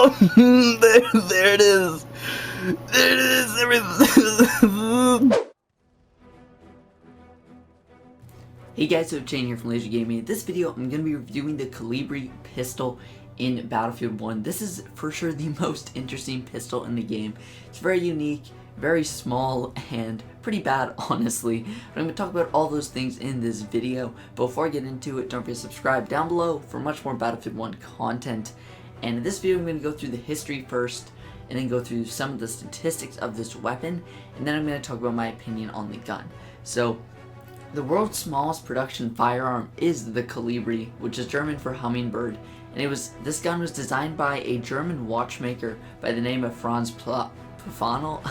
There it is. There it is. Everything. Hey guys, so Jane here from LazerGaming. In this video, I'm going to be reviewing the KOLIBRI pistol in Battlefield 1. This is for sure the most interesting pistol in the game. It's very unique, very small, and pretty bad, honestly. But I'm going to talk about all those things in this video. Before I get into it, don't forget to subscribe down below for much more Battlefield 1 content. And in this video, I'm going to go through the history first, and then go through some of the statistics of this weapon, and then I'm going to talk about my opinion on the gun. So, the world's smallest production firearm is the KOLIBRI, which is German for hummingbird, and this gun was designed by a German watchmaker by the name of Franz Pfannel.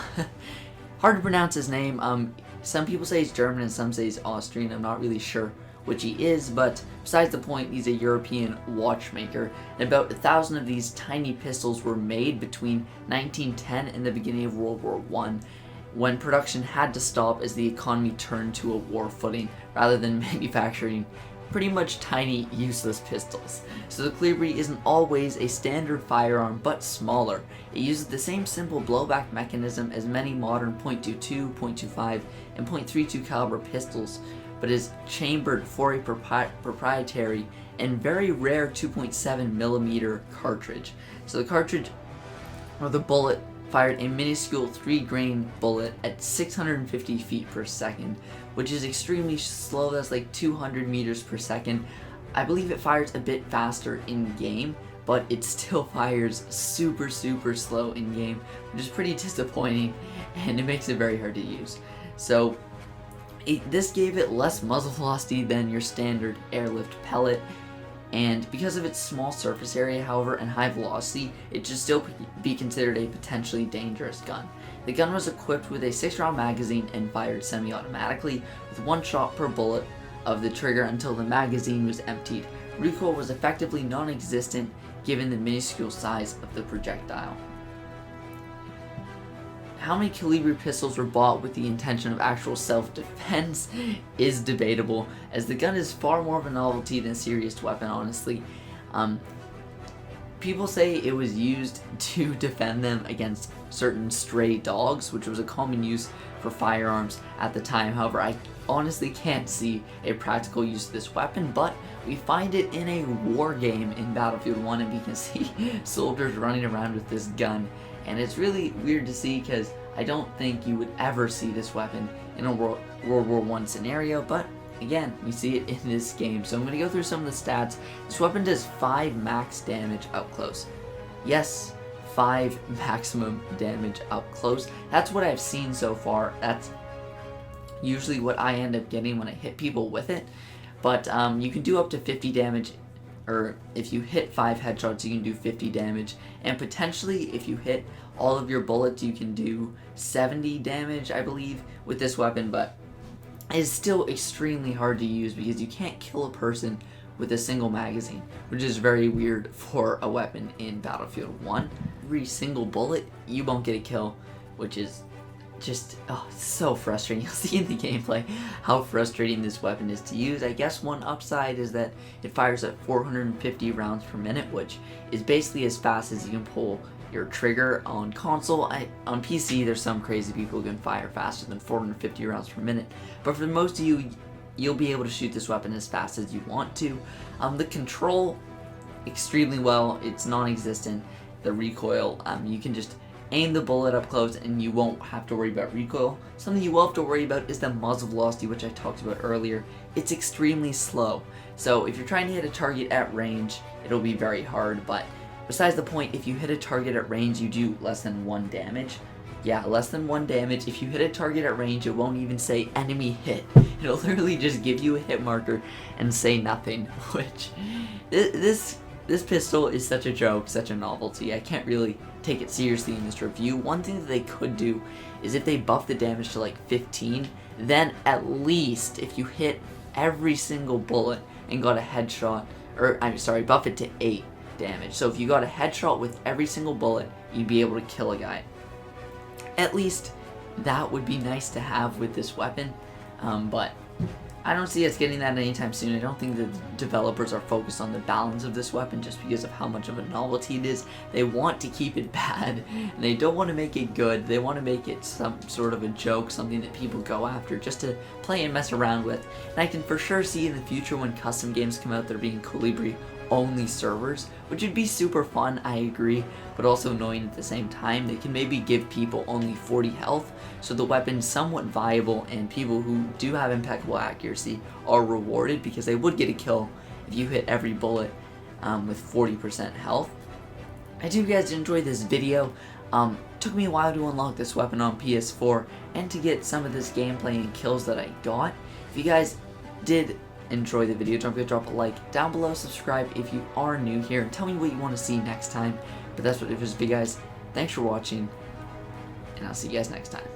Hard to pronounce his name. Some people say he's German and some say he's Austrian. I'm not really sure which he is, but besides the point, he's a European watchmaker. And about 1,000 of these tiny pistols were made between 1910 and the beginning of World War I, when production had to stop as the economy turned to a war footing rather than manufacturing pretty much tiny, useless pistols. So the KOLIBRI isn't always a standard firearm, but smaller. It uses the same simple blowback mechanism as many modern .22, .25, and .32 caliber pistols, but is chambered for a proprietary and very rare 2.7mm cartridge. So the cartridge, or the bullet, fired a minuscule 3-grain bullet at 650 feet per second, which is extremely slow. That's like 200 meters per second. I believe it fires a bit faster in game, but it still fires super slow in game, which is pretty disappointing, and it makes it very hard to use. So this gave it less muzzle velocity than your standard airlift pellet, and because of its small surface area, however, and high velocity, it should still be considered a potentially dangerous gun. The gun was equipped with a 6-round magazine and fired semi-automatically, with 1 shot per bullet of the trigger until the magazine was emptied. Recoil was effectively non-existent given the minuscule size of the projectile. How many KOLIBRI pistols were bought with the intention of actual self-defense is debatable, as the gun is far more of a novelty than a serious weapon, honestly. People say it was used to defend them against certain stray dogs, which was a common use for firearms at the time. However, I honestly can't see a practical use of this weapon, but we find it in a war game in Battlefield 1, and we can see soldiers running around with this gun. And it's really weird to see, because I don't think you would ever see this weapon in a World War I scenario, but again, we see it in this game. So I'm going to go through some of the stats. This weapon does 5 max damage up close. Yes, 5 maximum damage up close. That's what I've seen so far. That's usually what I end up getting when I hit people with it. But you can do up to 50 damage, or if you hit 5 headshots, you can do 50 damage, and potentially if you hit all of your bullets, you can do 70 damage, I believe, with this weapon. But it's still extremely hard to use because you can't kill a person with a single magazine, which is very weird for a weapon in Battlefield 1. Every single bullet, you won't get a kill, which is just so frustrating. You'll see in the gameplay how frustrating this weapon is to use. I guess one upside is that it fires at 450 rounds per minute, which is basically as fast as you can pull your trigger on console. On PC, there's some crazy people who can fire faster than 450 rounds per minute, but for most of you, you'll be able to shoot this weapon as fast as you want to. The control, extremely well. It's non-existent. The recoil, you can just aim the bullet up close and you won't have to worry about recoil. Something you will have to worry about is the muzzle velocity, which I talked about earlier. It's extremely slow. So if you're trying to hit a target at range, it'll be very hard, but besides the point, if you hit a target at range, you do less than 1 damage. Yeah, less than 1 damage. If you hit a target at range, it won't even say enemy hit. It'll literally just give you a hit marker and say nothing, which this pistol is such a joke, such a novelty. I can't really take it seriously in this review. One thing that they could do is if they buff the damage to like 15, then at least if you hit every single bullet and got a headshot, or I'm sorry, buff it to 8 damage. So if you got a headshot with every single bullet, you'd be able to kill a guy. At least that would be nice to have with this weapon, but I don't see us getting that anytime soon. I don't think the developers are focused on the balance of this weapon just because of how much of a novelty it is. They want to keep it bad, and they don't want to make it good. They want to make it some sort of a joke, something that people go after just to play and mess around with. And I can for sure see in the future when custom games come out, there being Kolibri only servers, which would be super fun, I agree, but also annoying at the same time. They can maybe give people only 40 health, so the weapon's somewhat viable, and people who do have impeccable accuracy are rewarded because they would get a kill if you hit every bullet with 40% health. I do guys enjoy this video. Took me a while to unlock this weapon on PS4 and to get some of this gameplay and kills that I got. If you guys did enjoy the video, don't forget to drop a like down below, subscribe if you are new here, and tell me what you want to see next time. But that's what it is for you guys. Thanks for watching, and I'll see you guys next time.